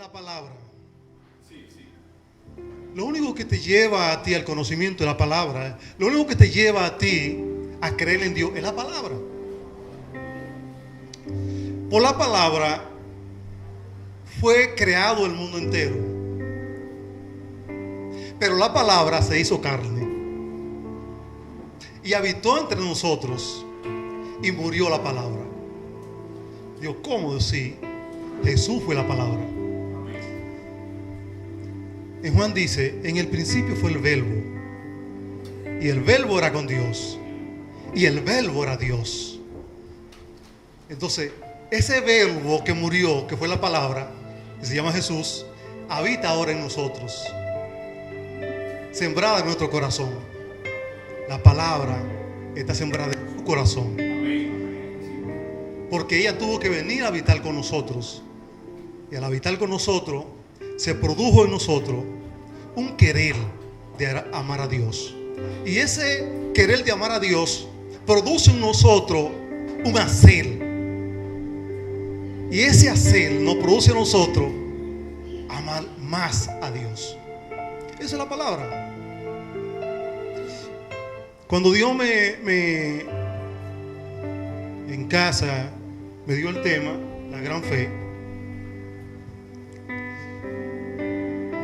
la palabra. Lo único que te lleva a ti al conocimiento de la palabra, lo único que te lleva a ti a creer en Dios es la palabra. Por la palabra fue creado el mundo entero. Pero la palabra se hizo carne y habitó entre nosotros y murió la palabra. Dios, ¿cómo decir? Jesús fue la palabra. En Juan dice, en el principio fue el verbo, y el verbo era con Dios, y el verbo era Dios. Entonces, ese verbo que murió, que fue la palabra, que se llama Jesús, habita ahora en nosotros, sembrada en nuestro corazón. La palabra está sembrada en tu corazón, porque ella tuvo que venir a habitar con nosotros, y al habitar con nosotros se produjo en nosotros un querer de amar a Dios. Y ese querer de amar a Dios produce en nosotros un hacer. Y ese hacer nos produce en nosotros amar más a Dios. Esa es la palabra. Cuando Dios en casa me dio el tema, la gran fe,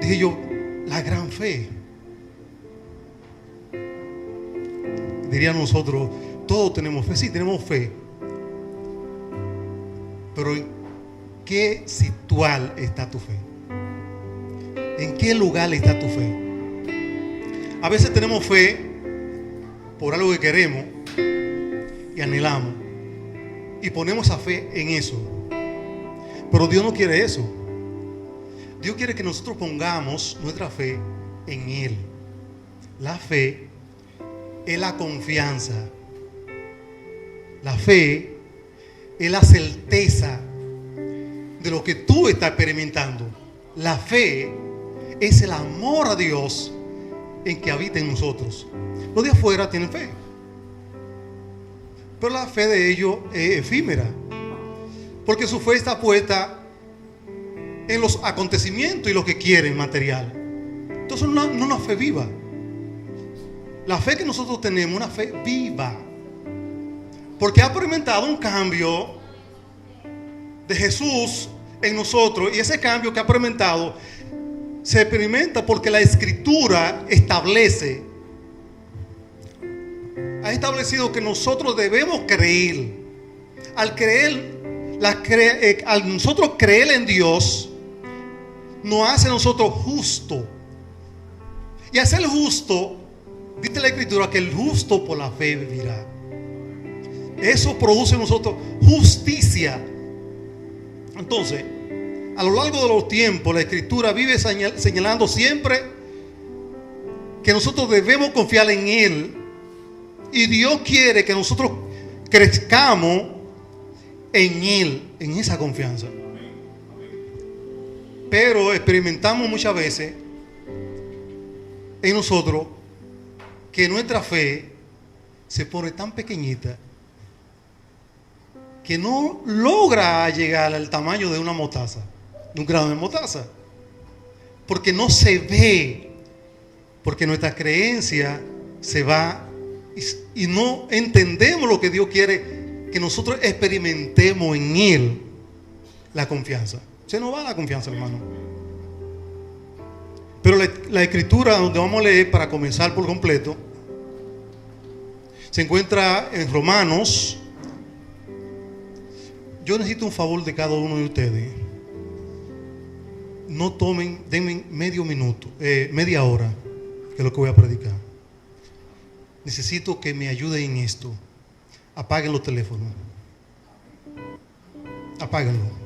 dije yo, la gran fe. Dirían nosotros, todos tenemos fe. Sí, tenemos fe. Pero ¿en qué situal está tu fe? ¿En qué lugar está tu fe? A veces tenemos fe por algo que queremos y anhelamos, y ponemos esa fe en eso. Pero Dios no quiere eso. Dios quiere que nosotros pongamos nuestra fe en Él. La fe es la confianza. La fe es la certeza de lo que tú estás experimentando. La fe es el amor a Dios en que habita en nosotros. Los de afuera tienen fe, pero la fe de ellos es efímera, porque su fe está puesta en los acontecimientos y lo que quieren material. Entonces no una fe viva. La fe que nosotros tenemos, una fe viva, porque ha experimentado un cambio de Jesús en nosotros, y ese cambio que ha experimentado se experimenta porque la Escritura ha establecido que nosotros debemos creer. Al nosotros creer en Dios, nos hace nosotros justos. Y al ser justo, dice la Escritura que el justo por la fe vivirá. Eso produce en nosotros justicia. Entonces, a lo largo de los tiempos, la Escritura vive señalando siempre que nosotros debemos confiar en Él. Y Dios quiere que nosotros crezcamos en Él, en esa confianza. Pero experimentamos muchas veces en nosotros que nuestra fe se pone tan pequeñita que no logra llegar al tamaño de una mostaza, de un grano de mostaza, porque no se ve, porque nuestra creencia se va y no entendemos lo que Dios quiere que nosotros experimentemos en Él, la confianza. Se nos va la confianza, hermano. Pero la Escritura donde vamos a leer para comenzar por completo se encuentra en Romanos. Yo necesito un favor de cada uno de ustedes. No denme media hora, que es lo que voy a predicar. Necesito que me ayuden en esto. Apaguen los teléfonos. Apáguenlo.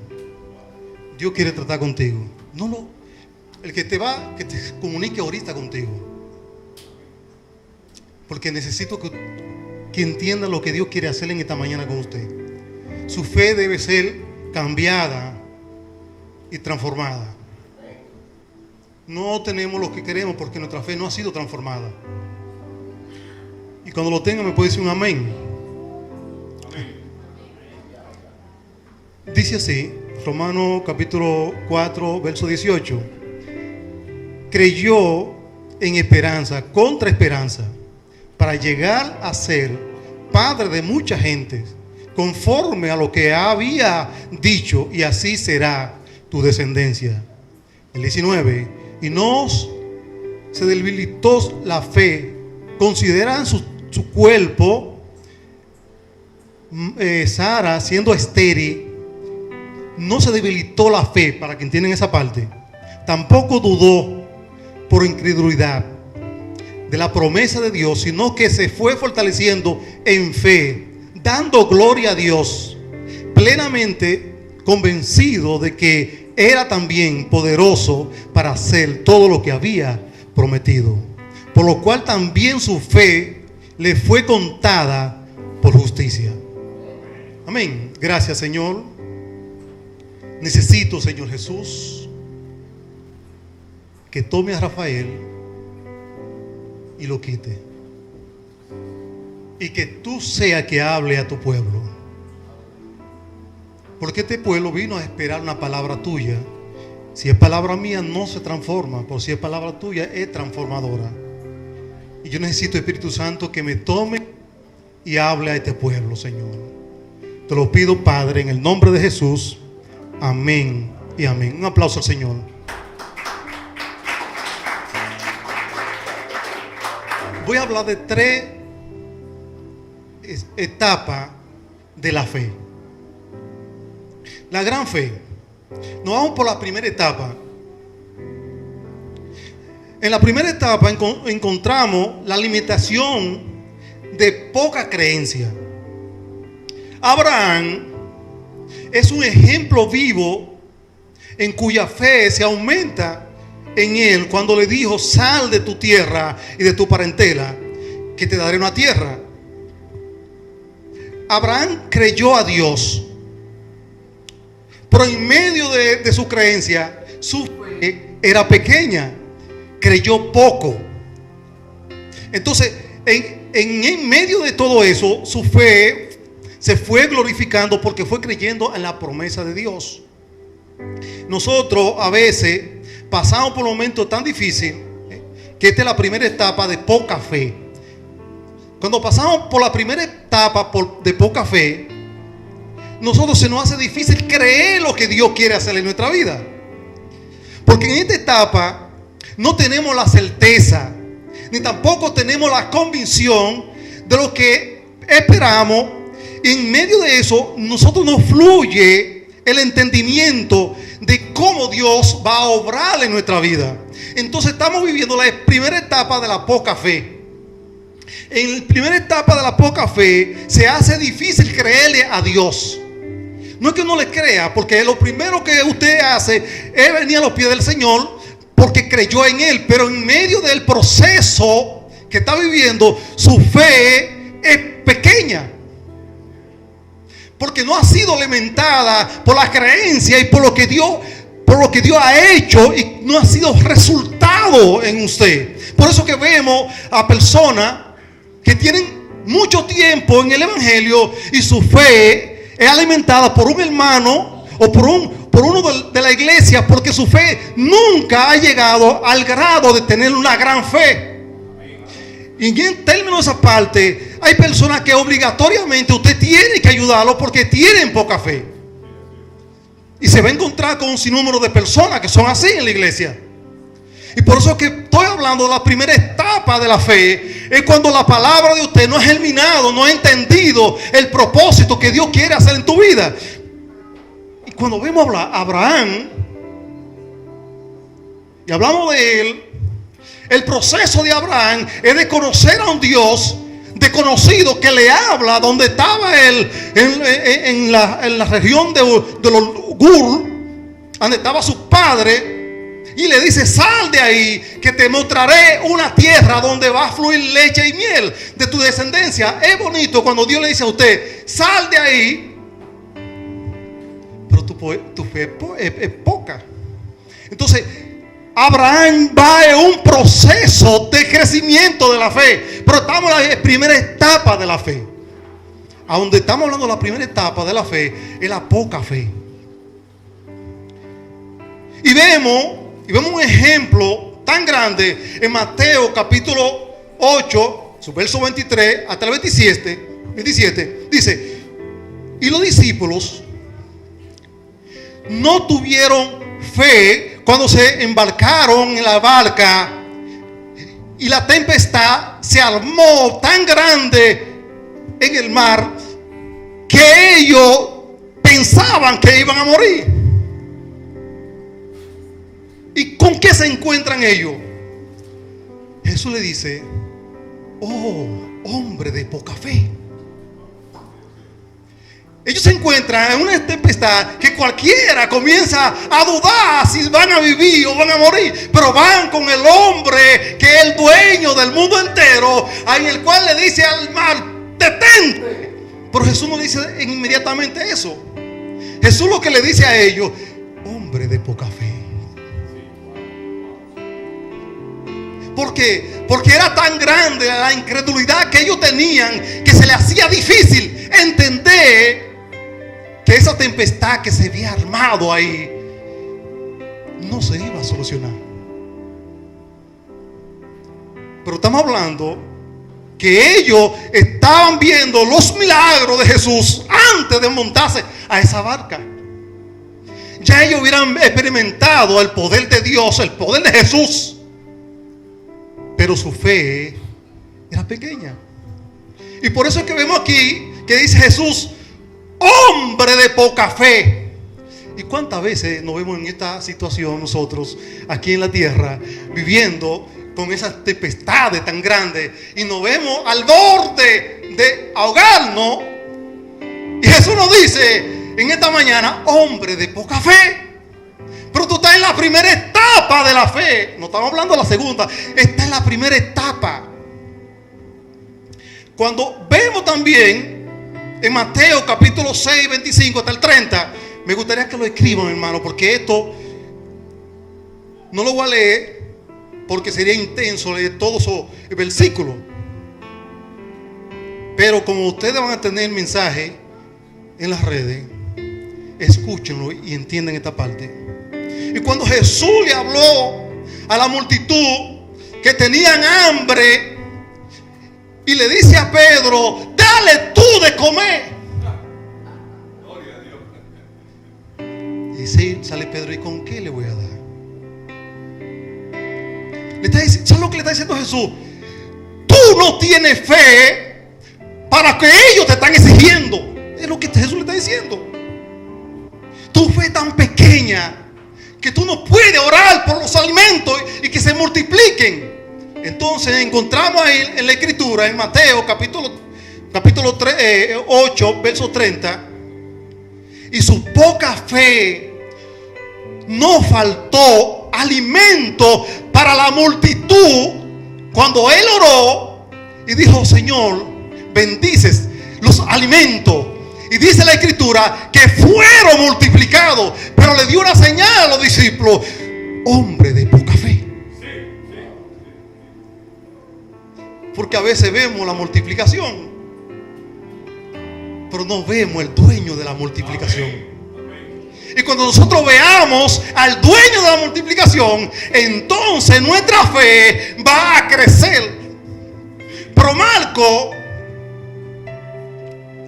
Dios quiere tratar contigo. El que te comunique ahorita contigo. Porque necesito que entienda lo que Dios quiere hacer en esta mañana con usted. Su fe debe ser cambiada y transformada. No tenemos lo que queremos porque nuestra fe no ha sido transformada. Y cuando lo tenga me puede decir un amén. Dice así, Romanos capítulo 4, verso 18. Creyó en esperanza, contra esperanza, para llegar a ser padre de mucha gente, conforme a lo que había dicho, y así será tu descendencia. El 19. Y no se debilitó la fe. Consideran su cuerpo, Sara siendo estéril, no se debilitó la fe, para que entiendan esa parte. Tampoco dudó por incredulidad de la promesa de Dios, sino que se fue fortaleciendo en fe, dando gloria a Dios, plenamente convencido de que era también poderoso para hacer todo lo que había prometido, por lo cual también su fe le fue contada por justicia. Amén. Gracias, Señor. Necesito, Señor Jesús, que tome a Rafael y lo quite, y que tú seas que hable a tu pueblo, porque este pueblo vino a esperar una palabra tuya. Si es palabra mía, no se transforma, pero si es palabra tuya, es transformadora. Y yo necesito, Espíritu Santo, que me tome y hable a este pueblo, Señor. Te lo pido, Padre, en el nombre de Jesús. Amén y amén. Un aplauso al Señor. Voy a hablar de 3 etapas de la fe. La gran fe. Nos vamos por la primera etapa. En la primera etapa encontramos la limitación de poca creencia. Abraham es un ejemplo vivo en cuya fe se aumenta en él cuando le dijo: sal de tu tierra y de tu parentela, que te daré una tierra. Abraham creyó a Dios, pero en medio de su creencia, su fe era pequeña, creyó poco. Entonces, en medio de todo eso, su fe se fue glorificando porque fue creyendo en la promesa de Dios. Nosotros a veces pasamos por momentos tan difíciles, que esta es la primera etapa de poca fe. Cuando pasamos por la primera etapa de poca fe, nosotros se nos hace difícil creer lo que Dios quiere hacer en nuestra vida, porque en esta etapa no tenemos la certeza, ni tampoco tenemos la convicción de lo que esperamos. Y en medio de eso, nosotros nos fluye el entendimiento de cómo Dios va a obrar en nuestra vida. Entonces estamos viviendo la primera etapa de la poca fe. En la primera etapa de la poca fe se hace difícil creerle a Dios. No es que no le crea, porque lo primero que usted hace es venir a los pies del Señor porque creyó en Él. Pero en medio del proceso que está viviendo, su fe es pequeña, porque no ha sido alimentada por la creencia y por lo que Dios ha hecho, y no ha sido resultado en usted. Por eso que vemos a personas que tienen mucho tiempo en el evangelio y su fe es alimentada por un hermano o por uno de la iglesia, porque su fe nunca ha llegado al grado de tener una gran fe. Y en términos de esa parte, hay personas que obligatoriamente usted tiene que ayudarlo porque tienen poca fe. Y se va a encontrar con un sinnúmero de personas que son así en la iglesia. Y por eso que estoy hablando de la primera etapa de la fe. Es cuando la palabra de usted no ha germinado, no ha entendido el propósito que Dios quiere hacer en tu vida. Y cuando vemos a Abraham y hablamos de él, el proceso de Abraham es de conocer a un Dios desconocido que le habla donde estaba él, en la región de los Gur, donde estaba su padre, y le dice: sal de ahí, que te mostraré una tierra donde va a fluir leche y miel de tu descendencia. Es bonito cuando Dios le dice a usted: sal de ahí, pero tu fe es poca. Entonces Abraham va en un proceso de crecimiento de la fe, pero estamos en la primera etapa de la fe. A donde estamos hablando de la primera etapa de la fe es la poca fe. Y vemos un ejemplo tan grande en Mateo capítulo 8, su verso 23 hasta el 27, dice: y los discípulos no tuvieron fe cuando se embarcaron en la barca y la tempestad se armó tan grande en el mar que ellos pensaban que iban a morir. ¿Y con qué se encuentran ellos? Jesús le dice: oh, hombre de poca fe. Ellos se encuentran en una tempestad que cualquiera comienza a dudar si van a vivir o van a morir. Pero van con el hombre que es el dueño del mundo entero, en el cual le dice al mar: detente. Pero Jesús no dice inmediatamente eso. Jesús lo que le dice a ellos: hombre de poca fe. ¿Por qué? Porque era tan grande la incredulidad que ellos tenían que se les hacía difícil entender que esa tempestad que se había armado ahí no se iba a solucionar. Pero estamos hablando que ellos estaban viendo los milagros de Jesús antes de montarse a esa barca. Ya ellos hubieran experimentado el poder de Dios, el poder de Jesús. Pero su fe era pequeña. Y por eso es que vemos aquí que dice Jesús: hombre de poca fe. ¿Y cuántas veces nos vemos en esta situación nosotros aquí en la tierra, viviendo con esas tempestades tan grandes, y nos vemos al borde de ahogarnos? Y Jesús nos dice en esta mañana: hombre de poca fe. Pero tú estás en la primera etapa de la fe. No estamos hablando de la segunda. Está en la primera etapa. Cuando vemos también en Mateo capítulo 6, 25 hasta el 30. Me gustaría que lo escriban, hermano, porque esto no lo voy a leer porque sería intenso leer todos esos versículos. Pero como ustedes van a tener el mensaje en las redes, escúchenlo y entiendan esta parte. Y cuando Jesús le habló a la multitud que tenían hambre, y le dice a Pedro: dale tú de comer. Y dice, sale Pedro: ¿y con qué le voy a dar? ¿Sabes lo que le está diciendo Jesús? Tú no tienes fe para que ellos te están exigiendo. Es lo que Jesús le está diciendo. Tu fe es tan pequeña que tú no puedes orar por los alimentos y que se multipliquen. Entonces encontramos ahí en la escritura, en Mateo capítulo 8, verso 30. Y su poca fe no faltó alimento para la multitud cuando él oró y dijo: Señor, bendices los alimentos. Y dice la escritura que fueron multiplicados. Pero le dio una señal a los discípulos: hombre de poca fe. Porque a veces vemos la multiplicación, pero no vemos el dueño de la multiplicación. Y cuando nosotros veamos al dueño de la multiplicación, entonces nuestra fe va a crecer. Pero Marcos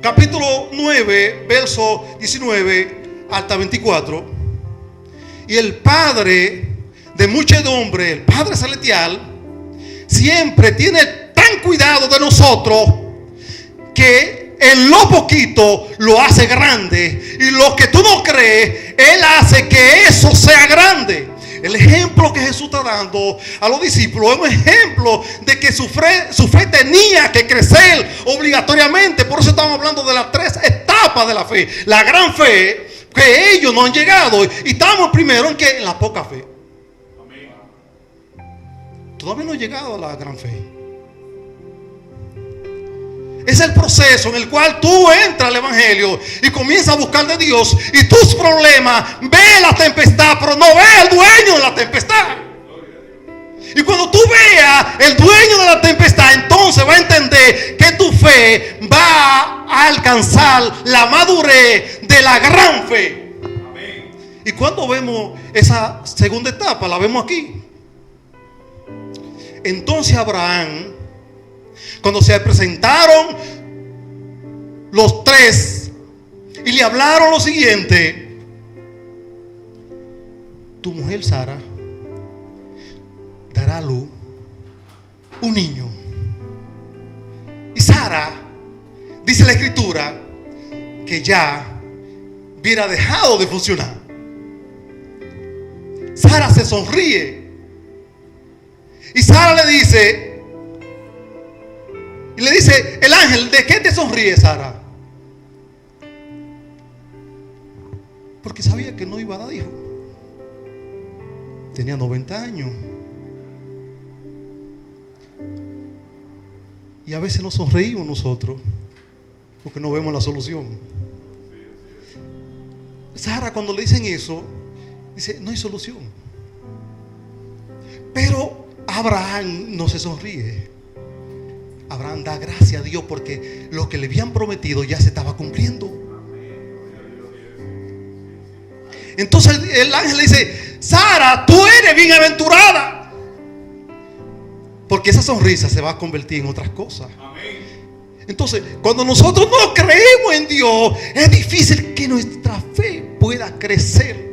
capítulo 9, verso 19 hasta 24. Y el Padre de muchedumbre, el Padre celestial, siempre tiene tan cuidado de nosotros que en lo poquito lo hace grande. Y lo que tú no crees, Él hace que eso sea grande. El ejemplo que Jesús está dando a los discípulos es un ejemplo de que su fe tenía que crecer obligatoriamente. Por eso estamos hablando de las tres etapas de la fe. La gran fe, que ellos no han llegado, y estamos primero en la poca fe. Todavía no he llegado a la gran fe. Es el proceso en el cual tú entras al evangelio y comienzas a buscar de Dios, y tus problemas, ves la tempestad, pero no ves al dueño de la tempestad. Y cuando tú veas el dueño de la tempestad, entonces va a entender que tu fe va a alcanzar la madurez de la gran fe. Y cuando vemos esa segunda etapa, la vemos aquí. Entonces Abraham, cuando se presentaron los tres y le hablaron lo siguiente: tu mujer Sara dará a luz un niño. Y Sara, dice la escritura, que ya hubiera dejado de funcionar. Sara se sonríe y Sara le dice, el ángel: ¿de qué te sonríe, Sara? Porque sabía que no iba a dar hijo. Tenía 90 años. Y a veces nos sonreímos nosotros porque no vemos la solución. Sara, cuando le dicen eso, dice: no hay solución. Pero Abraham no se sonríe. Abraham da gracias a Dios porque lo que le habían prometido ya se estaba cumpliendo. Entonces el ángel le dice: Sara, tú eres bienaventurada, porque esa sonrisa se va a convertir en otras cosas. Entonces, cuando nosotros no creemos en Dios, es difícil que nuestra fe pueda crecer.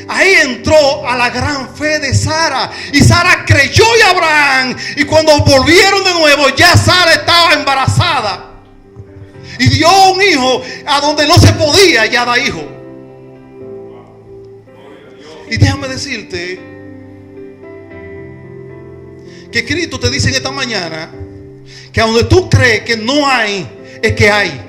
Ahí entró a la gran fe de Sara, y Sara creyó en Abraham, y cuando volvieron de nuevo, ya Sara estaba embarazada y dio un hijo a donde no se podía ya dar hijo. Y déjame decirte que Cristo te dice en esta mañana que a donde tú crees que no hay, es que hay.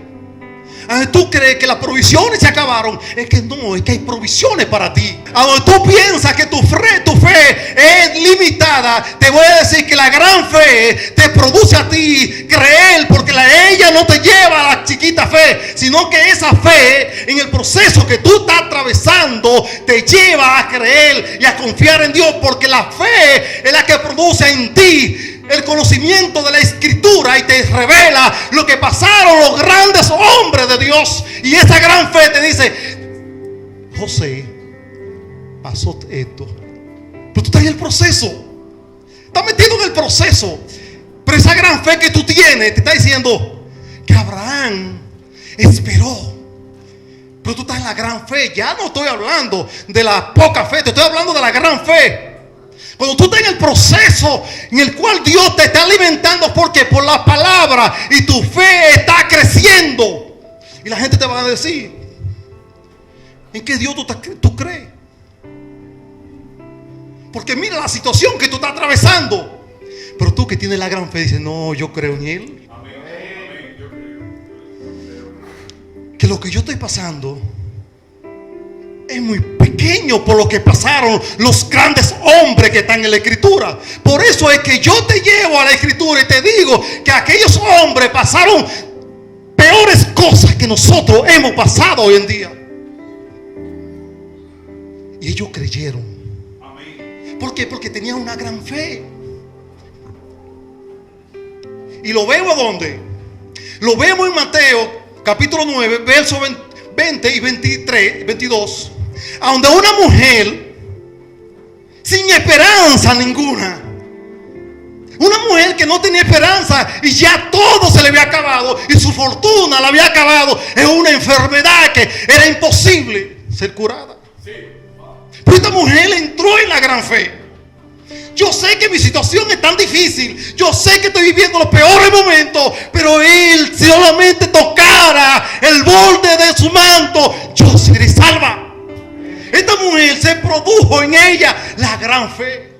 A donde tú crees que las provisiones se acabaron, es que no, es que hay provisiones para ti. A donde tú piensas que tu fe es limitada, te voy a decir que la gran fe te produce a ti creer, porque ella no te lleva a la chiquita fe, sino que esa fe, en el proceso que tú estás atravesando, te lleva a creer y a confiar en Dios, porque la fe es la que produce en ti el conocimiento de la escritura y te revela lo que pasaron los grandes hombres de Dios. Y esa gran fe te dice: José, pasó esto, pero tú estás en el proceso, estás metido en el proceso. Pero esa gran fe que tú tienes te está diciendo que Abraham esperó, pero tú estás en la gran fe. Ya no estoy hablando de la poca fe, te estoy hablando de la gran fe. Cuando tú estás en el proceso en el cual Dios te está alimentando, porque por la palabra, y tu fe está creciendo, y la gente te va a decir: ¿en qué Dios tú crees? Porque mira la situación que tú estás atravesando. Pero tú que tienes la gran fe dices: no, yo creo en Él. Que lo que yo estoy pasando es muy pequeño por lo que pasaron los grandes hombres que están en la escritura. Por eso es que yo te llevo a la escritura y te digo que aquellos hombres pasaron peores cosas que nosotros hemos pasado hoy en día. Y ellos creyeron. ¿Por qué? Porque tenían una gran fe. Y lo vemos ¿dónde? Lo vemos en Mateo capítulo 9, versos 20 y 22. A donde una mujer sin esperanza ninguna, una mujer que no tenía esperanza y ya todo se le había acabado y su fortuna la había acabado en una enfermedad que era imposible ser curada. Pero esta mujer entró en la gran fe. Yo sé que mi situación es tan difícil, yo sé que estoy viviendo los peores momentos, pero Él, si solamente tocara el borde de su manto, yo seré salva. Esta mujer, se produjo en ella la gran fe.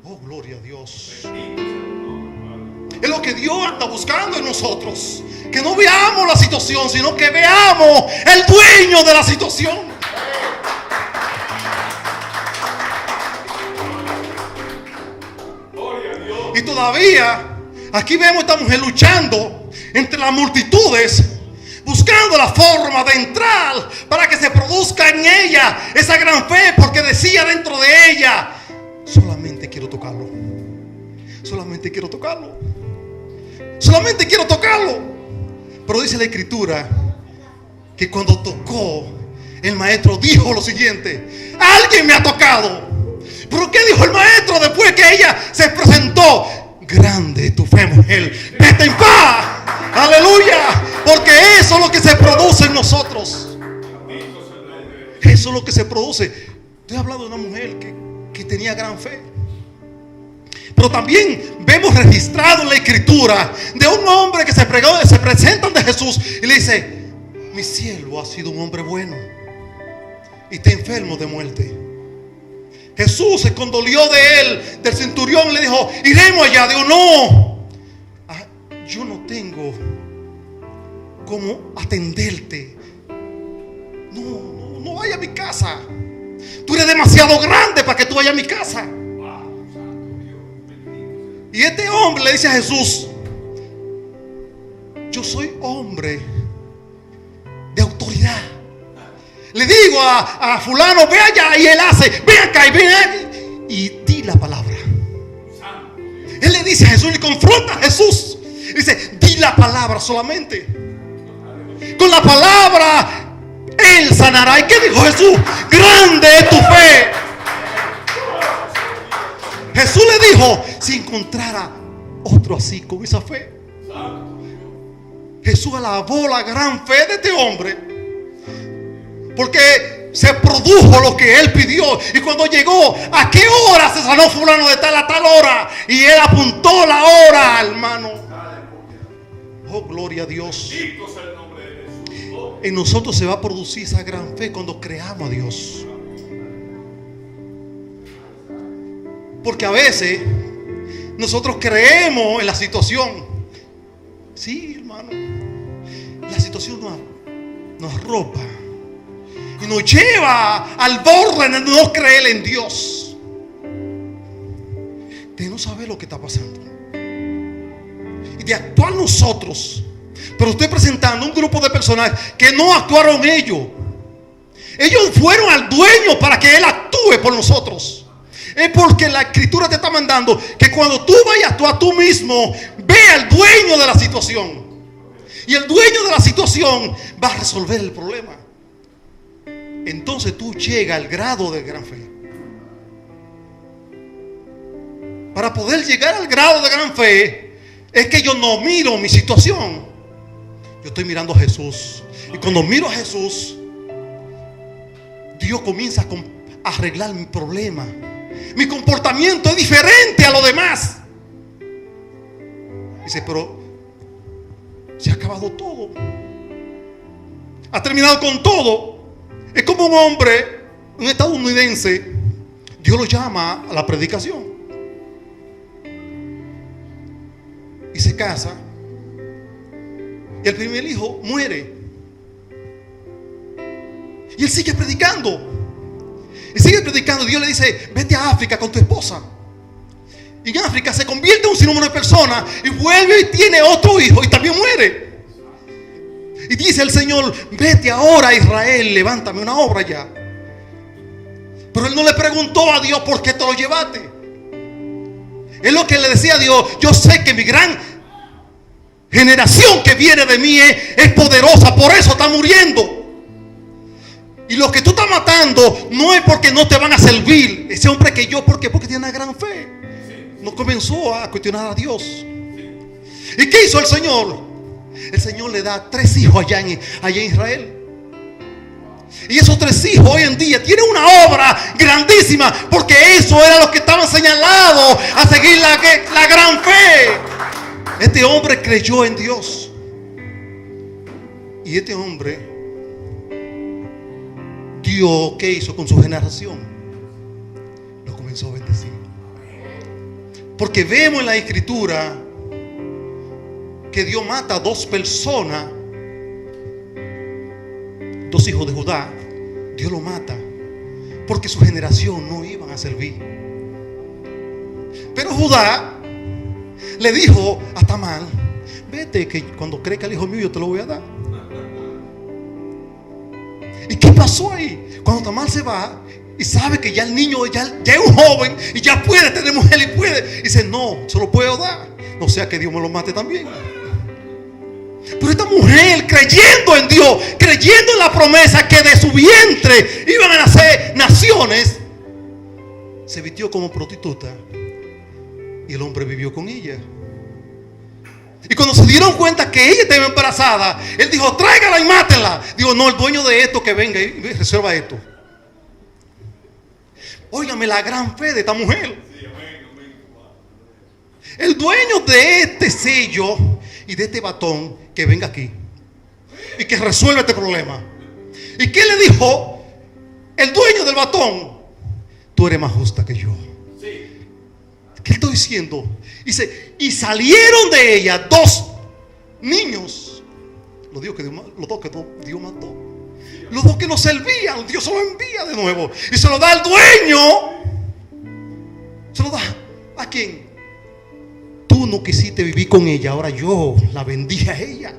Oh, gloria a Dios. Es lo que Dios anda buscando en nosotros. Que no veamos la situación, sino que veamos el dueño de la situación. Y todavía aquí vemos a esta mujer luchando entre las multitudes, buscando la forma de entrar para que se produzca en ella esa gran fe, porque decía dentro de ella: solamente quiero tocarlo, solamente quiero tocarlo, solamente quiero tocarlo. Pero dice la escritura que cuando tocó el maestro dijo lo siguiente: alguien me ha tocado. ¿Pero qué dijo el maestro después que ella se presentó? Grande es tu fe, mujer, vete en paz. Aleluya. Porque eso es lo que se produce en nosotros. Eso es lo que se produce. Estoy hablando de una mujer que tenía gran fe. Pero también vemos registrado en la escritura de un hombre que se presenta ante Jesús y le dice: mi siervo ha sido un hombre bueno y está enfermo de muerte. Jesús se condolió de él, del centurión, y le dijo: iremos allá. Digo: no, yo no tengo cómo atenderte. No vaya a mi casa. Tú eres demasiado grande para que tú vayas a mi casa. Y este hombre le dice a Jesús: yo soy hombre de autoridad. Le digo a fulano: ve allá, y él hace: ven acá y ven acá, y di la palabra. Él le dice a Jesús, y confronta a Jesús. Dice: di la palabra solamente. Con la palabra él sanará. ¿Y qué dijo Jesús? Grande es tu fe. Jesús le dijo: si encontrara otro así, con esa fe. Jesús alabó la gran fe de este hombre, porque se produjo lo que él pidió. Y cuando llegó: ¿a qué hora se sanó fulano de tal a tal hora? Y él apuntó la hora, hermano. Oh, gloria a Dios. En nosotros se va a producir esa gran fe cuando creamos a Dios. Porque a veces nosotros creemos en la situación. Sí, hermano, la situación nos arropa y nos lleva al borde de no creer en Dios, de no saber lo que está pasando y de actuar nosotros. Pero estoy presentando un grupo de personas que no actuaron ellos. Ellos fueron al dueño para que él actúe por nosotros. Es porque la escritura te está mandando que cuando tú vayas tú a tú mismo, ve al dueño de la situación. Y el dueño de la situación va a resolver el problema. Entonces tú llegas al grado de gran fe. Para poder llegar al grado de gran fe, es que yo no miro mi situación. Yo estoy mirando a Jesús. Y cuando miro a Jesús, Dios comienza a arreglar mi problema. Mi comportamiento es diferente a lo demás. Dice: pero se ha acabado todo. Ha terminado con todo. Es como un hombre, un estadounidense, Dios lo llama a la predicación. Y se casa. Y el primer hijo muere. Y él sigue predicando. Y sigue predicando. Dios le dice: vete a África con tu esposa. Y en África se convierte en un sinnúmero de personas. Y vuelve y tiene otro hijo. Y también muere. Y dice el Señor: vete ahora a Israel, levántame una obra allá. Pero él no le preguntó a Dios: ¿por qué te lo llevaste? Es lo que le decía a Dios: yo sé que mi gran generación que viene de mí es poderosa, por eso está muriendo. Y lo que tú estás matando no es porque no te van a servir. Ese hombre que yo, ¿por qué? Porque tiene una gran fe. No comenzó a cuestionar a Dios. ¿Y qué hizo el Señor? El Señor le da 3 hijos allá en Israel. Y esos 3 hijos hoy en día tienen una obra grandísima, porque eso era lo que estaban señalados a seguir la gran fe. Este hombre creyó en Dios. Y este hombre, Dios, ¿qué hizo con su generación? Lo comenzó a bendecir. Porque vemos en la escritura que Dios mata a 2 personas, 2 hijos de Judá. Dios lo mata porque su generación no iban a servir. Pero Judá le dijo a Tamar: vete, que cuando crezca el hijo mío yo te lo voy a dar. ¿Y qué pasó ahí? Cuando Tamar se va y sabe que ya el niño ya es un joven y ya puede tener mujer y puede, dice: no, se lo puedo dar, no sea que Dios me lo mate también. Pero esta mujer, creyendo en Dios, creyendo en la promesa que de su vientre iban a nacer naciones, se vistió como prostituta y el hombre vivió con ella. Y cuando se dieron cuenta que ella estaba embarazada, él dijo: tráigala y mátenla. Digo: no, el dueño de esto que venga y resuelva esto. Óigame la gran fe de esta mujer. El dueño de este sello y de este batón, que venga aquí y que resuelva este problema. ¿Y qué le dijo el dueño del batón? Tú eres más justa que yo. ¿Qué estoy diciendo? Dice: y salieron de ella 2 niños. Los dos que Dios mató. Los 2 que no servían, Dios se los envía de nuevo. Y se lo da al dueño. Se lo da ¿a quién? Tú no quisiste vivir con ella, ahora yo la vendí a ella.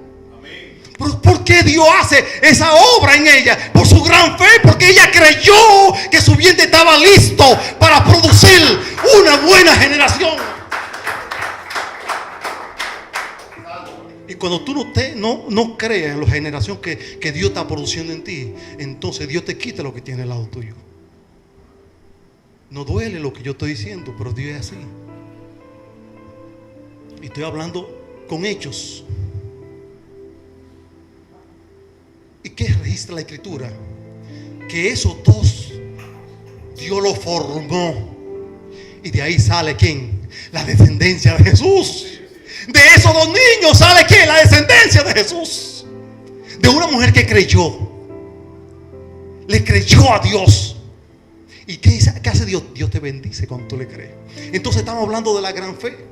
¿Por qué Dios hace esa obra en ella? Por su gran fe, porque ella creyó que su vientre estaba listo para producir una buena generación. Y cuando tú no creas en la generación que Dios está produciendo en ti, entonces Dios te quita lo que tiene al lado tuyo. No duele lo que yo estoy diciendo, pero Dios es así. Y estoy hablando con hechos. ¿Y qué registra la Escritura? Que esos 2 Dios los formó. Y de ahí sale ¿quién? La descendencia de Jesús. De esos 2 niños sale ¿quién? La descendencia de Jesús. De una mujer que creyó. Le creyó a Dios. ¿Y qué hace Dios? Dios te bendice cuando tú le crees. Entonces estamos hablando de la gran fe.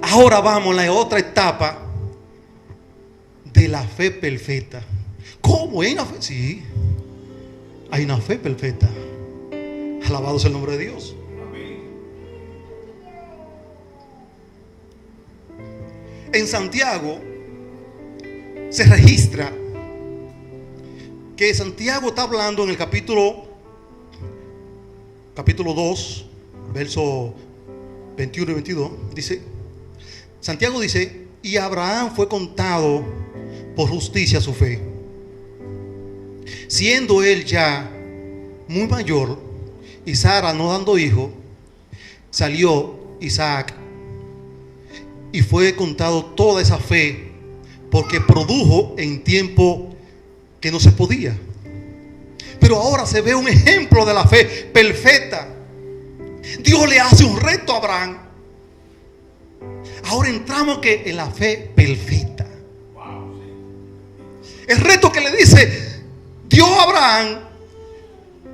Ahora vamos a la otra etapa de la fe perfecta. ¿Cómo? ¿Hay una fe? Sí, hay una fe perfecta. Alabado sea el nombre de Dios. En Santiago se registra que Santiago está hablando en el capítulo 2, versos 21 y 22. Santiago dice: y Abraham fue contado por justicia su fe, siendo él ya muy mayor, y Sara no dando hijo, salió Isaac, y fue contado toda esa fe, porque produjo en tiempo que no se podía. Pero ahora se ve un ejemplo de la fe perfecta. Dios le hace un reto a Abraham. Ahora entramos en la fe perfecta. El reto que le dice Dios a Abraham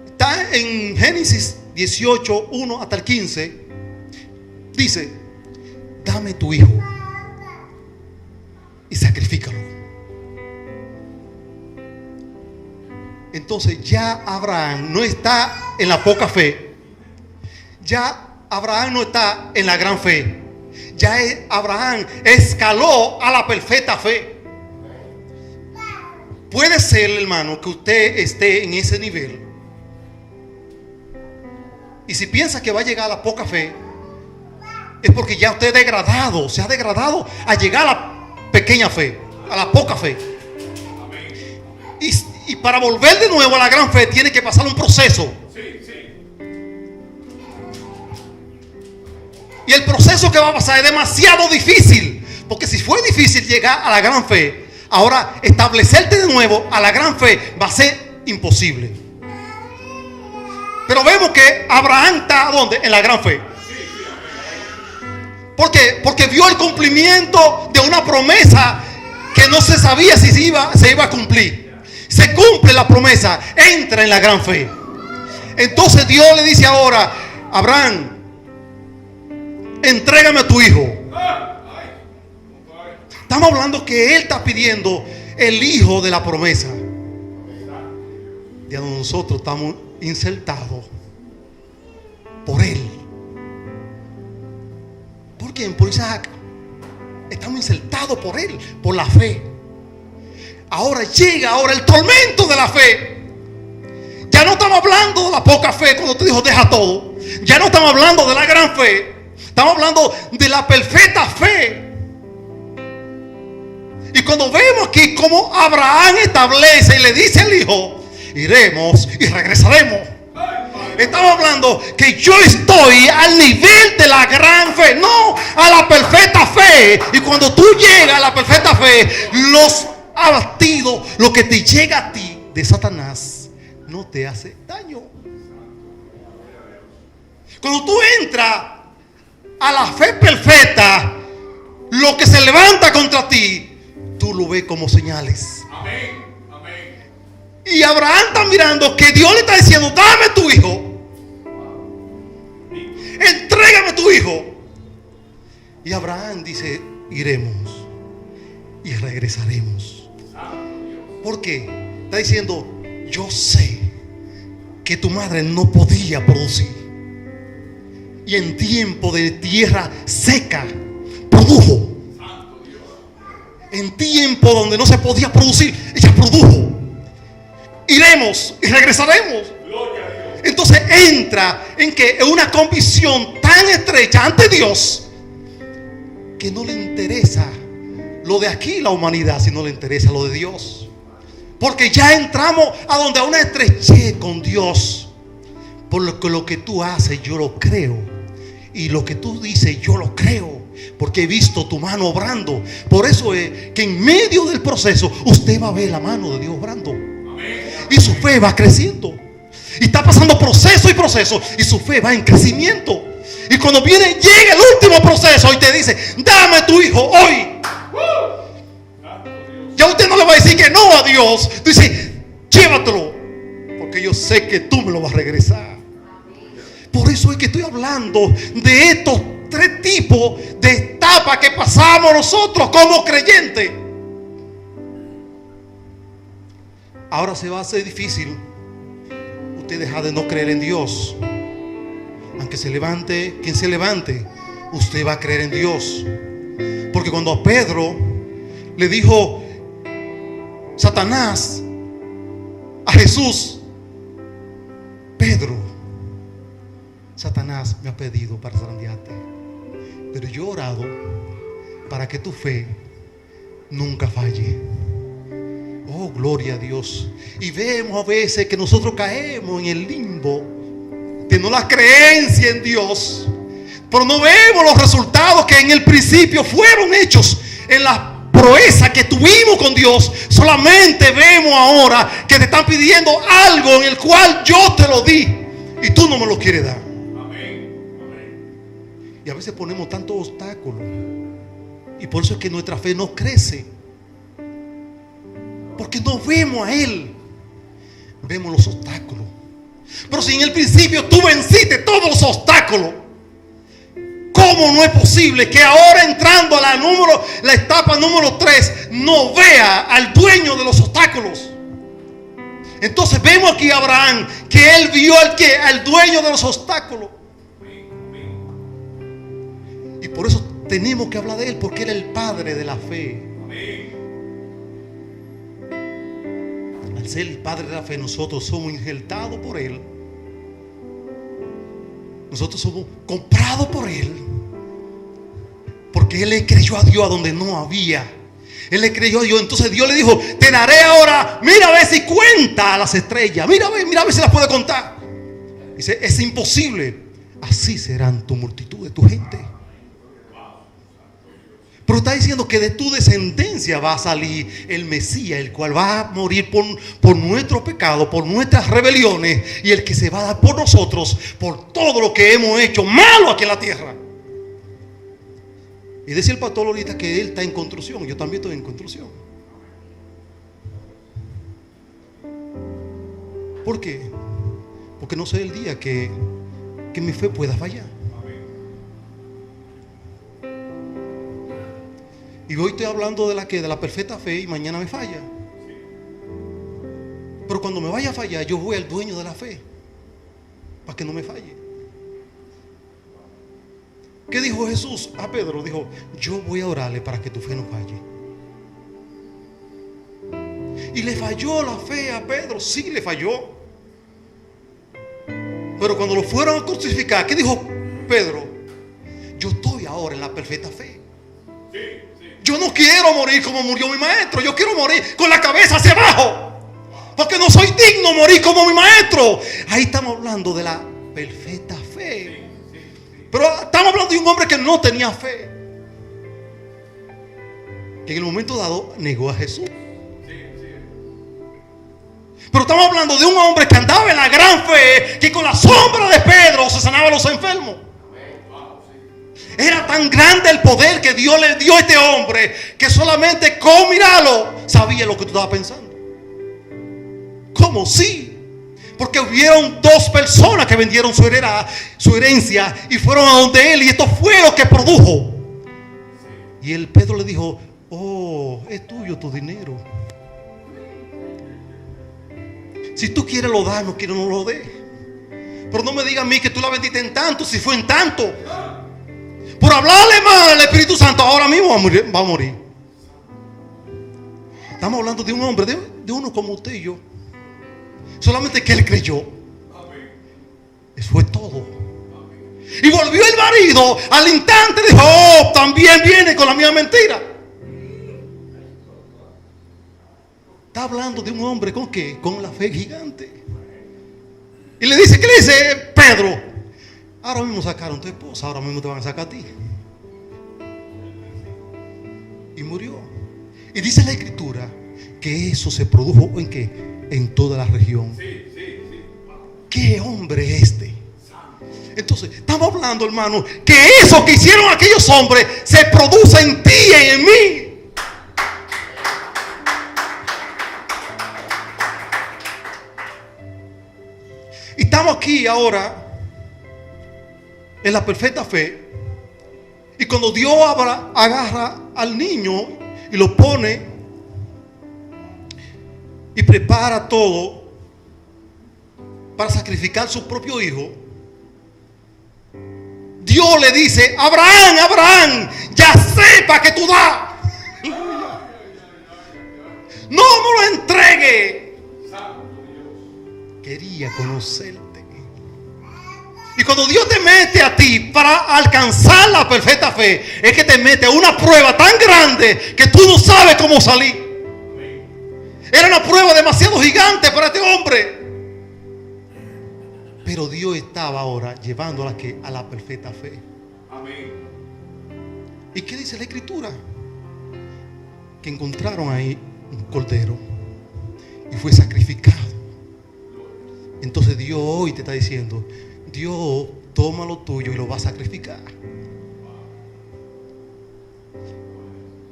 está en Génesis 18, 1 hasta el 15. Dice: dame tu hijo y sacrifícalo. Entonces ya Abraham no está en la poca fe. Ya Abraham no está en la gran fe. Ya Abraham escaló a la perfecta fe. Puede ser, hermano, que usted esté en ese nivel. Y si piensa que va a llegar a la poca fe, es porque ya usted se ha degradado a llegar a la pequeña fe, a la poca fe. Y para volver de nuevo a la gran fe tiene que pasar un proceso. Y el proceso que va a pasar es demasiado difícil. Porque si fue difícil llegar a la gran fe, ahora establecerte de nuevo a la gran fe va a ser imposible. Pero vemos que Abraham está ¿dónde? En la gran fe. ¿Por qué? Porque vio el cumplimiento de una promesa que no se sabía si se iba a cumplir. Se cumple la promesa, entra en la gran fe. Entonces Dios le dice ahora: Abraham, entrégame a tu hijo. Estamos hablando que él está pidiendo el hijo de la promesa. Ya nosotros estamos insertados por él. ¿Por quién? Por Isaac. Estamos insertados por él, por la fe. Ahora llega el tormento de la fe. Ya no estamos hablando de la poca fe cuando te dijo deja todo. Ya no estamos hablando de la gran fe. Estamos hablando de la perfecta fe. Y cuando vemos aquí cómo Abraham establece y le dice al hijo, iremos y regresaremos. Estamos hablando que yo estoy al nivel de la gran fe, no a la perfecta fe. Y cuando tú llegas a la perfecta fe, los abatidos, lo que te llega a ti de Satanás, no te hace daño. Cuando tú entras a la fe perfecta, lo que se levanta contra ti, tú lo ves como señales. Amén. Amén. Y Abraham está mirando que Dios le está diciendo, dame tu hijo. Entrégame tu hijo. Y Abraham dice, iremos y regresaremos. ¿Por qué? Está diciendo, yo sé que tu madre no podía producir. Y en tiempo de tierra seca produjo. En tiempo donde no se podía producir, ella produjo. Iremos y regresaremos. Entonces entra en que es una convicción tan estrecha ante Dios que no le interesa lo de aquí, la humanidad, sino le interesa lo de Dios. Porque ya entramos a donde a una estrechez con Dios. Por lo que tú haces, yo lo creo. Y lo que tú dices, yo lo creo. Porque he visto tu mano obrando. Por eso es que en medio del proceso usted va a ver la mano de Dios obrando. Y su fe va creciendo. Y está pasando proceso y proceso. Y su fe va en crecimiento. Y cuando llega el último proceso y te dice, dame tu hijo hoy. Ya usted no le va a decir que no a Dios. Tú dices, llévatelo. Porque yo sé que tú me lo vas a regresar. Por eso es que estoy hablando de estos 3 tipos de etapas que pasamos nosotros como creyentes. Ahora se va a hacer difícil usted dejar de no creer en Dios. Aunque se levante quien se levante, usted va a creer en Dios. Porque cuando a Pedro le dijo Satanás a Jesús, Pedro, Satanás me ha pedido para zarandearte, pero yo he orado para que tu fe nunca falle. Oh, gloria a Dios. Y vemos a veces que nosotros caemos en el limbo de no la creencia en Dios, pero no vemos los resultados que en el principio fueron hechos en la proeza que tuvimos con Dios. Solamente vemos ahora que te están pidiendo algo en el cual yo te lo di y tú no me lo quieres dar. Y a veces ponemos tantos obstáculos. Y por eso es que nuestra fe no crece. Porque no vemos a Él. Vemos los obstáculos. Pero si en el principio tú venciste todos los obstáculos, ¿cómo no es posible que ahora entrando a la etapa número 3 no vea al dueño de los obstáculos? Entonces vemos aquí a Abraham que él vio al dueño de los obstáculos. Y por eso tenemos que hablar de él, porque él es el padre de la fe. Al ser el padre de la fe, nosotros somos injertados por él. Nosotros somos comprados por él. Porque él le creyó a Dios a donde no había. Él le creyó a Dios. Entonces Dios le dijo, te daré ahora, mira a ver si cuenta las estrellas. Mira a ver si las puede contar. Dice, es imposible. Así serán tu multitud de tu gente. Pero está diciendo que de tu descendencia va a salir el Mesías, el cual va a morir por nuestro pecado, por nuestras rebeliones, y el que se va a dar por nosotros, por todo lo que hemos hecho malo aquí en la tierra. Y decía el pastor ahorita que él está en construcción. Yo también estoy en construcción. ¿Por qué? Porque no sé el día que mi fe pueda fallar. Y hoy estoy hablando de la perfecta fe y mañana me falla. Pero cuando me vaya a fallar, yo voy al dueño de la fe para que no me falle. ¿Qué dijo Jesús a Pedro? Dijo, yo voy a orarle para que tu fe no falle. Y le falló la fe a Pedro. Sí, le falló. Pero cuando lo fueron a crucificar, ¿qué dijo Pedro? Yo estoy ahora en la perfecta fe. Yo no quiero morir como murió mi maestro. Yo quiero morir con la cabeza hacia abajo, porque no soy digno de morir como mi maestro. Ahí estamos hablando de la perfecta fe. Pero estamos hablando de un hombre que no tenía fe, que en el momento dado negó a Jesús. Pero estamos hablando de un hombre que andaba en la gran fe, que con la sombra de Pedro se sanaba a los enfermos. Era tan grande el poder que Dios le dio a este hombre, que solamente con mirarlo sabía lo que tú estabas pensando. ¿Cómo? Sí. Porque hubieron dos personas que vendieron su herencia y fueron a donde él, y esto fue lo que produjo. Y el Pedro le dijo: oh, es tuyo tu dinero. Si tú quieres lo das, no quieres no lo des. Pero no me digas a mí que tú la vendiste en tanto, si fue en tanto. Por hablarle mal al Espíritu Santo, ahora mismo va a morir. Estamos hablando de un hombre, de uno como usted y yo. Solamente que él creyó. Eso fue todo. Y volvió el marido al instante y dijo: oh, también viene con la misma mentira. Está hablando de un hombre con qué, con la fe gigante. Y le dice: ¿qué le dice Pedro? Ahora mismo sacaron a tu esposa, ahora mismo te van a sacar a ti. Y murió. Y dice la Escritura que eso se produjo ¿en qué? En toda la región. ¿Qué hombre es este? Entonces, estamos hablando, hermano, que eso que hicieron aquellos hombres se produce en ti y en mí. Y estamos aquí ahora en la perfecta fe. Y cuando Dios agarra al niño y lo pone y prepara todo para sacrificar su propio hijo, Dios le dice: Abraham, Abraham, ya sepa que tú das. No me lo entregue. Quería conocerte. Y cuando Dios te mete a ti para alcanzar la perfecta fe, es que te mete a una prueba tan grande que tú no sabes cómo salir. Era una prueba demasiado gigante para este hombre. Pero Dios estaba ahora llevándola a la perfecta fe. Amén. ¿Y qué dice la Escritura? Que encontraron ahí un cordero y fue sacrificado. Entonces Dios hoy te está diciendo: Dios toma lo tuyo y lo va a sacrificar.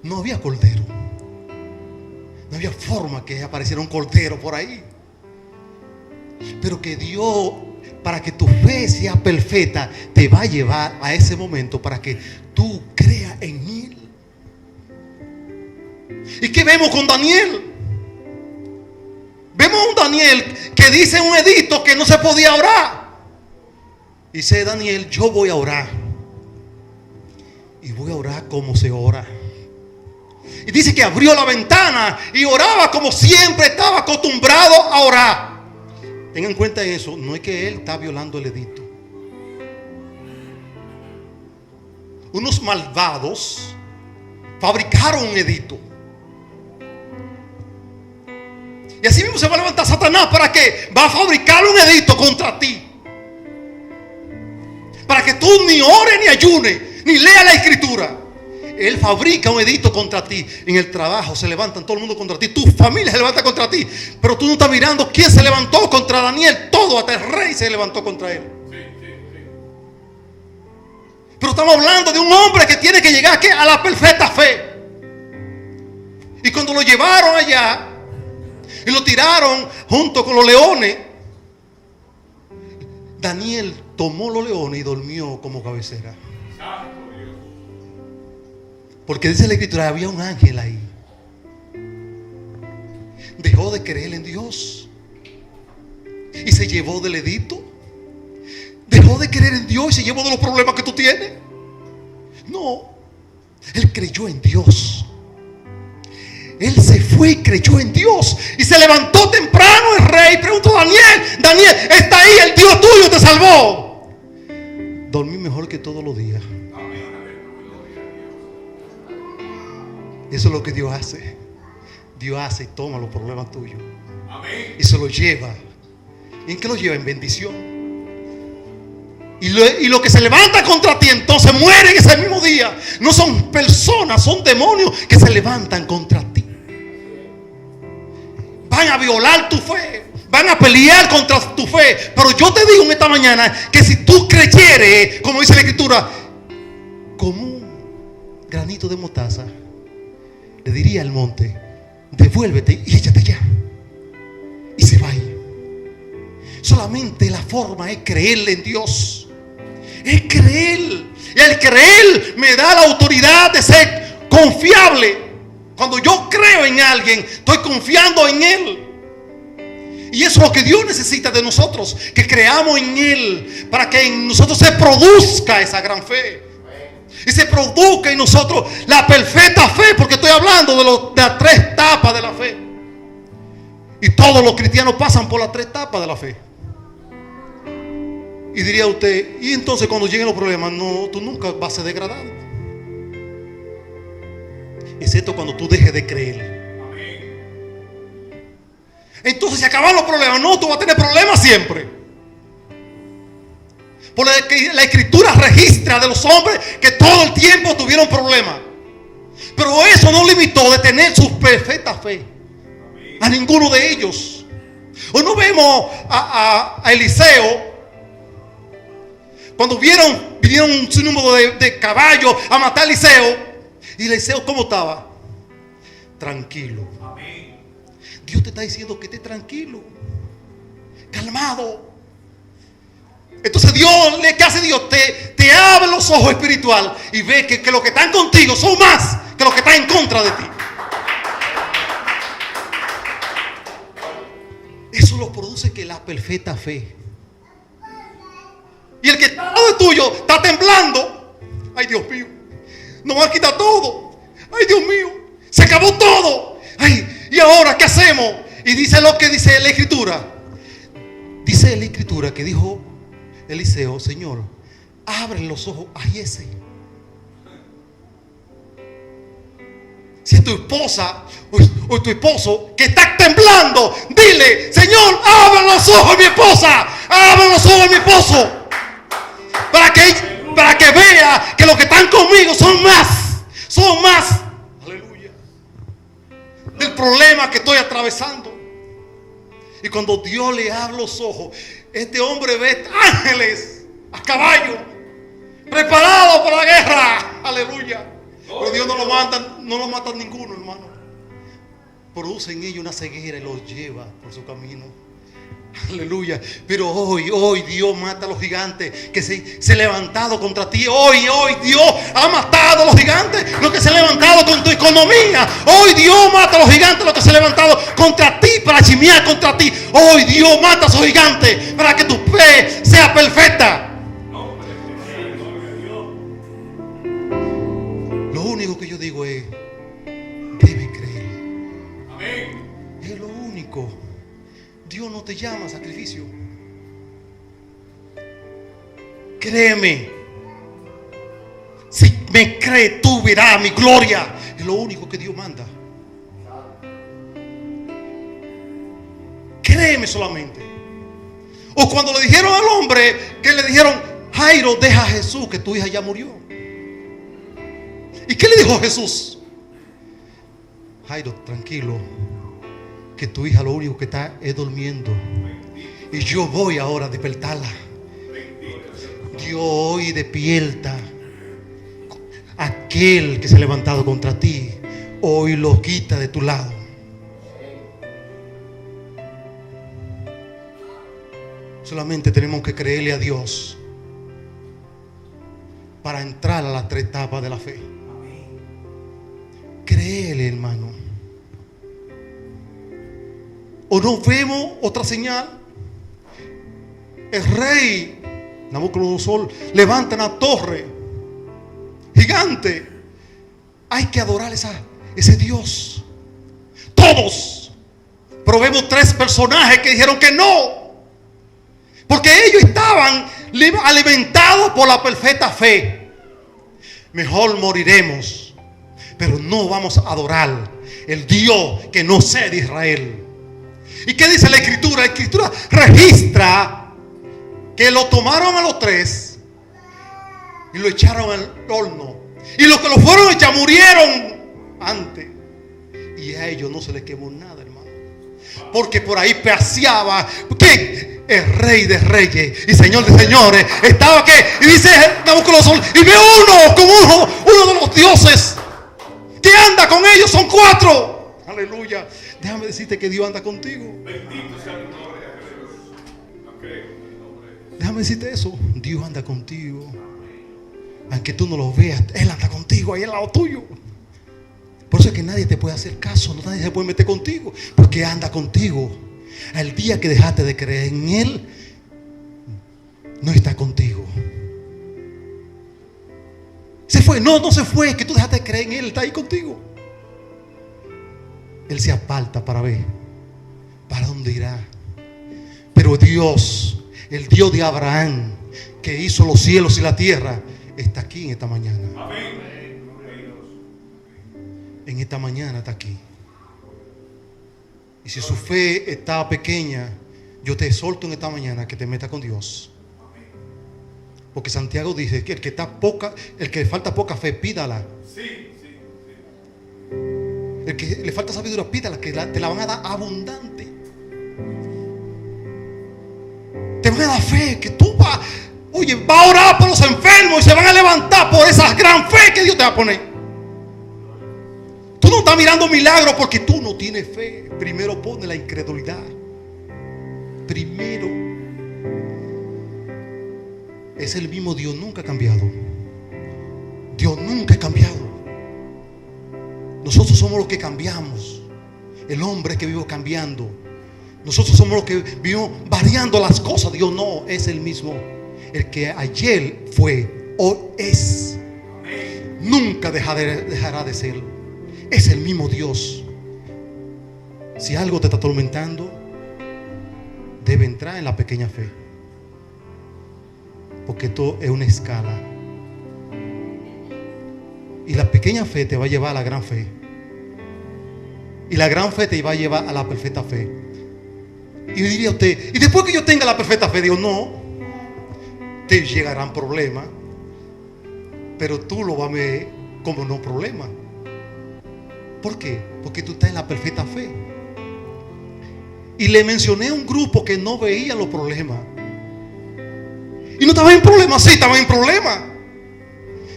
No había cordero. No había forma que apareciera un cordero por ahí. Pero que Dios, para que tu fe sea perfecta, te va a llevar a ese momento para que tú creas en Él. ¿Y qué vemos con Daniel? Vemos a un Daniel que dice en un edicto que no se podía orar. Dice Daniel: yo voy a orar. Y voy a orar como se ora. Y dice que abrió la ventana y oraba como siempre estaba acostumbrado a orar. Tengan en cuenta eso. No es que él está violando el edicto. Unos malvados fabricaron un edicto. Y así mismo se va a levantar Satanás. ¿Para qué? Va a fabricar un edicto contra ti, para que tú ni ores ni ayunes ni leas la Escritura. Él fabrica un edicto contra ti. En el trabajo se levantan todo el mundo contra ti. Tu familia se levanta contra ti. Pero tú no estás mirando quién se levantó contra Daniel. Todo, hasta el rey se levantó contra él. Pero estamos hablando de un hombre que tiene que llegar a la perfecta fe. Y cuando lo llevaron allá y lo tiraron junto con los leones, Daniel tomó los leones y durmió como cabecera. Porque dice la Escritura: había un ángel ahí. Dejó de creer en Dios y se llevó del edicto. Dejó de creer en Dios y se llevó de los problemas que tú tienes. No, él creyó en Dios. Él se fue y creyó en Dios. Y se levantó temprano el rey. Preguntó: Daniel, está ahí, el Dios tuyo te salvó. Dormí mejor que todos los días. Eso es lo que Dios hace. Dios hace y toma los problemas tuyos. Amén. Y se los lleva. ¿Y en qué los lleva? En bendición. Y lo que se levanta contra ti entonces muere en ese mismo día. No son personas, son demonios que se levantan contra ti. Van a violar tu fe, van a pelear contra tu fe. Pero yo te digo en esta mañana que si tú creyeres, como dice la Escritura, como un granito de mostaza, le diría al monte: devuélvete y échate ya. Y se va a ir. Solamente la forma es creerle en Dios. Es creer. Y el creer me da la autoridad de ser confiable. Cuando yo creo en alguien, estoy confiando en él. Y eso es lo que Dios necesita de nosotros, que creamos en él, para que en nosotros se produzca esa gran fe. Y se produzca en nosotros la perfecta fe. Porque estoy hablando de las 3 etapas de la fe. Y todos los cristianos pasan por las 3 etapas de la fe. Y diría usted: y entonces cuando lleguen los problemas, no, tú nunca vas a ser degradado. Excepto cuando tú dejes de creer. Entonces se acaban los problemas. No, tú vas a tener problemas siempre. Porque la Escritura registra de los hombres que todo el tiempo tuvieron problemas. Pero eso no limitó de tener su perfecta fe a ninguno de ellos. Hoy no vemos a Eliseo. Cuando vinieron un sinnúmero de caballos a matar a Eliseo. Y Eliseo, ¿cómo estaba? Tranquilo. Amén. Dios te está diciendo que estés tranquilo, calmado. Entonces Dios, ¿qué hace Dios? Te abre los ojos espirituales y ve que los que están contigo son más que los que están en contra de ti. Eso lo produce que la perfecta fe. Y el que está al lado tuyo está temblando. Ay, Dios mío, nos va a quitar todo. Ay, Dios mío, se acabó todo. Ay, ¿y ahora qué hacemos? Y dice lo que dice la Escritura. Dice la Escritura que dijo Eliseo: Señor, abre los ojos a Giese. Si tu esposa o tu esposo que está temblando, dile: Señor, abre los ojos a mi esposa, abre los ojos a mi esposo. Para que vea que los que están conmigo son más, aleluya, del problema que estoy atravesando. Y cuando Dios le abre los ojos, este hombre ve ángeles a caballo, preparados para la guerra, aleluya. Pero Dios no lo mata ninguno, hermano. Produce en ellos una ceguera y los lleva por su camino. Aleluya. Pero hoy Dios mata a los gigantes que se han levantado contra ti. Hoy Dios ha matado a los gigantes, los que se han levantado con tu economía. Hoy Dios mata a los gigantes, los que se han levantado contra ti para chimear contra ti. Hoy Dios mata a esos gigantes para que tu fe sea perfecta. Lo único que yo digo es: debe creer. Amén. Es lo único. Dios no te llama a sacrificio. Créeme. Si me crees, tú verás mi gloria. Es lo único que Dios manda. Créeme solamente. O cuando le dijeron al hombre, que le dijeron: Jairo, deja a Jesús, que tu hija ya murió. ¿Y qué le dijo Jesús? Jairo, tranquilo, que tu hija lo único que está es durmiendo. Y yo voy ahora a despertarla. Dios hoy despierta aquel que se ha levantado contra ti. Hoy lo quita de tu lado. Solamente tenemos que creerle a Dios para entrar a las 3 etapas de la fe. Créele, hermano. O no vemos otra señal. El rey Nabucodonosor levanta una torre gigante. Hay que adorar ese Dios. Todos. Pero vemos 3 personajes que dijeron que no, porque ellos estaban alimentados por la perfecta fe. Mejor moriremos, pero no vamos a adorar el Dios que no sé de Israel. ¿Y qué dice la Escritura? La Escritura registra que lo tomaron a los tres y lo echaron al horno. Y los que lo fueron a echar murieron antes. Y a ellos no se les quemó nada, hermano. Porque por ahí paseaba, ¿qué? El Rey de Reyes y Señor de Señores. Estaba que, y dice Nabucodonosor, y ve uno como uno de los dioses que anda con ellos. Son 4. Aleluya. Déjame decirte que Dios anda contigo. Bendito sea el nombre de Jesús. No creo en el nombre de Jesús. Déjame decirte eso. Dios anda contigo. Aunque tú no lo veas, Él anda contigo ahí al lado tuyo. Por eso es que nadie te puede hacer caso, nadie se puede meter contigo, porque anda contigo. El día que dejaste de creer en Él, no está contigo. Se fue, no se fue, es que tú dejaste de creer en Él, está ahí contigo. Él se aparta para ver para dónde irá. Pero Dios, el Dios de Abraham, que hizo los cielos y la tierra, está aquí en esta mañana. Amén. En esta mañana está aquí. Y si su fe está pequeña, yo te exhorto en esta mañana que te metas con Dios. Porque Santiago dice que el que le falta poca fe, pídala. Sí. El que le falta sabiduría, pídala, que te la van a dar abundante. Te van a dar fe, que tú vas a orar por los enfermos y se van a levantar por esa gran fe que Dios te va a poner. Tú no estás mirando milagros porque tú no tienes fe. Primero pone la incredulidad. Primero. Es el mismo Dios, nunca ha cambiado. Dios nunca ha cambiado. Nosotros somos los que cambiamos. El hombre que vive cambiando. Nosotros somos los que vivimos variando las cosas. Dios no, es el mismo. El que ayer fue, hoy es. Nunca dejará de ser. Es el mismo Dios. Si algo te está atormentando, debe entrar en la pequeña fe. Porque esto es una escala. Y la pequeña fe te va a llevar a la gran fe. Y la gran fe te va a llevar a la perfecta fe. Y diría usted, y después que yo tenga la perfecta fe, digo, no, te llegarán problemas, pero tú lo vas a ver como no problema. ¿Por qué? Porque tú estás en la perfecta fe. Y le mencioné a un grupo que no veía los problemas. Y no estaban en problemas, sí, estaban en problemas.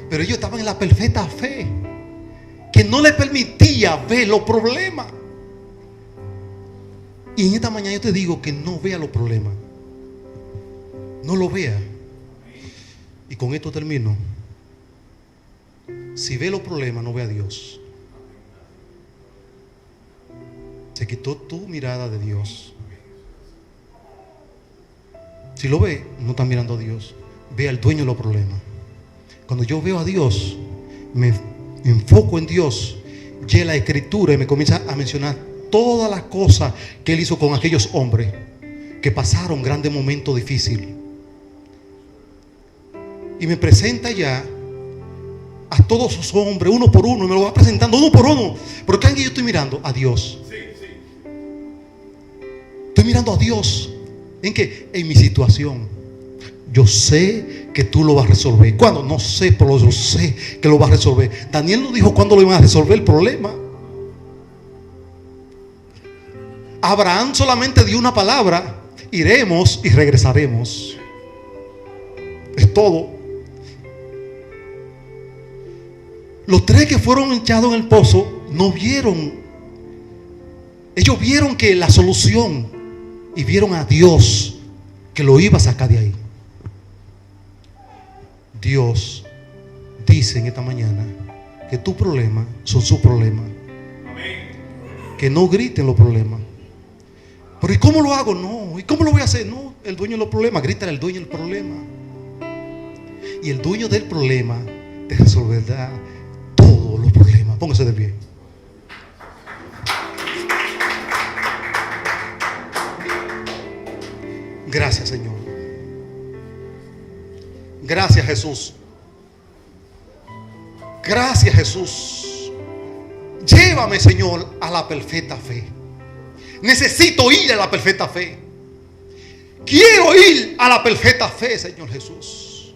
Pero ellos estaban en la perfecta fe, que no les permitía ver los problemas. Y en esta mañana yo te digo que no vea los problemas. No lo vea. Y con esto termino. Si ve los problemas, no ve a Dios. Se quitó tu mirada de Dios. Si lo ve, no está mirando a Dios. Ve al dueño de los problemas. Cuando yo veo a Dios, me enfoco en Dios, llega la Escritura y me comienza a mencionar todas las cosas que Él hizo con aquellos hombres que pasaron grandes momentos difíciles. Y me presenta ya a todos esos hombres, uno por uno, me lo va presentando uno por uno. ¿Pero qué yo estoy mirando? A Dios. Estoy mirando a Dios. ¿En qué? En mi situación. Yo sé que tú lo vas a resolver. ¿Cuándo? No sé, pero yo sé que lo vas a resolver. Daniel no dijo cuándo lo iban a resolver el problema. Abraham solamente dio una palabra: iremos y regresaremos. Es todo. Los 3 que fueron echados en el pozo no vieron. Ellos vieron que la solución, y vieron a Dios que lo iba a sacar de ahí. Dios dice en esta mañana que tus problemas son sus problemas. Que no griten los problemas. Pero ¿y cómo lo hago? No. ¿Y cómo lo voy a hacer? No, el dueño de los problemas. Grítale al dueño del problema. Y el dueño del problema te resolverá todos los problemas. Póngase de pie. Gracias, Señor. Gracias, Jesús. Gracias, Jesús. Llévame, Señor, a la perfecta fe. Necesito ir a la perfecta fe. Quiero ir a la perfecta fe, Señor Jesús.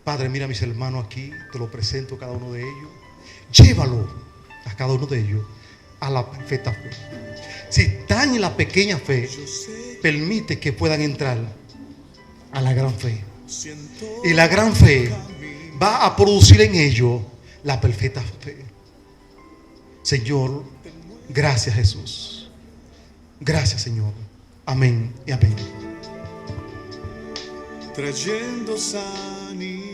Padre, mira a mis hermanos aquí. Te lo presento a cada uno de ellos. Llévalo a cada uno de ellos a la perfecta fe. Si están en la pequeña fe, permite que puedan entrar a la gran fe. Y la gran fe va a producir en ellos la perfecta fe. Señor, gracias, Jesús. Gracias, Señor. Amén y amén. Trayendo sanidad.